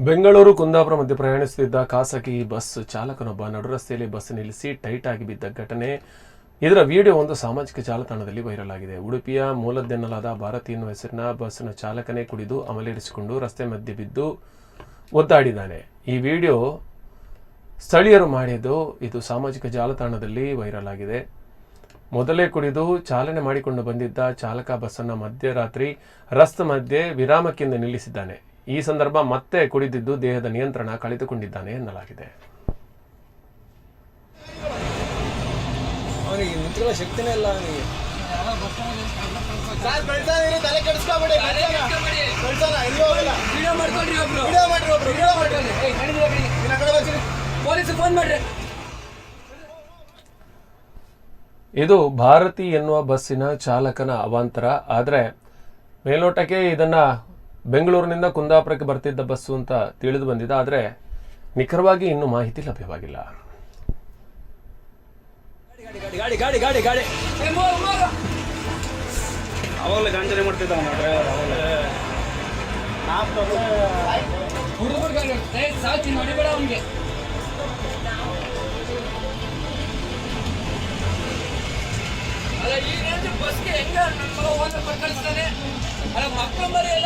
ಬೆಂಗಳೂರು ಕುಂದಾಪುರ ಮಧ್ಯೆ ಪ್ರಯಾಣಿಸುತ್ತಿದ್ದ ಖಾಸಗಿ ಬಸ್ ಚಾಲಕನೊಬ್ಬ ನಡುರಸ್ತೆಯಲ್ಲಿ ಬಸ್ ನಿಲ್ಲಿಸಿ ಟೈಟ್ ಆಗಿ ಬಿದ್ದ ಘಟನೆ. ಇದರ ವಿಡಿಯೋ ಒಂದು ಸಾಮಾಜಿಕ ಜಾಲತಾಣದಲ್ಲಿ ವೈರಲ್ ಆಗಿದೆ. ಉಡುಪಿಯ ಮೂಲದ್ದೆನ್ನಲಾದ ಭಾರತಿ ಎನ್ನುವ ಹೆಸರಿನ ಬಸ್ನ ಚಾಲಕನೇ ಕುಡಿದು ಅಮಲೇರಿಸಿಕೊಂಡು ರಸ್ತೆ ಮಧ್ಯೆ ಬಿದ್ದು ಒದ್ದಾಡಿದ್ದಾನೆ. ಈ ವಿಡಿಯೋ ಸ್ಥಳೀಯರು ಮಾಡಿದ್ದು ಇದು ಸಾಮಾಜಿಕ ಜಾಲತಾಣದಲ್ಲಿ ವೈರಲ್ ಆಗಿದೆ. ಮೊದಲೇ ಕುಡಿದು ಚಾಲನೆ ಮಾಡಿಕೊಂಡು ಬಂದಿದ್ದ ಚಾಲಕ ಬಸ್ಸನ್ನು ಮಧ್ಯರಾತ್ರಿ ರಸ್ತೆ ಮಧ್ಯೆ ವಿರಾಮಕ್ಕೆಂದು ನಿಲ್ಲಿಸಿದ್ದಾನೆ. ಈ ಸಂದರ್ಭ ಮತ್ತೆ ಕುಡಿದಿದ್ದು ದೇಹದ ನಿಯಂತ್ರಣ ಕಳೆದುಕೊಂಡಿದ್ದಾನೆ ಎನ್ನಲಾಗಿದೆ. ಶಕ್ತಿನೇ ಇಲ್ಲ ಇದು ಭಾರತಿ ಎನ್ನುವ ಬಸ್ಸಿನ ಚಾಲಕನ ಅವಾಂತರ. ಆದರೆ ಮೇಲ್ನೋಟಕ್ಕೆ ಇದನ್ನ ಬೆಂಗಳೂರಿನಿಂದ ಕುಂದಾಪುರಕ್ಕೆ ಬರ್ತಿದ್ದ ಬಸ್ಸು ಅಂತ ತಿಳಿದು ಬಂದಿದೆ. ಆದರೆ ನಿಖರವಾಗಿ ಇನ್ನೂ ಮಾಹಿತಿ ಲಭ್ಯವಾಗಿಲ್ಲ. ಅವಾಗಲೇ ಗಾಂಜನೆ ಮಾಡ್ತಿದ್ದ ಬಸ್ಗೆ ಹೆಂಗ ನನ್ನ ಕಳಿಸ್ತಾನೆ. ಮಕ್ಕಳು ಮರಿ ಎಲ್ಲ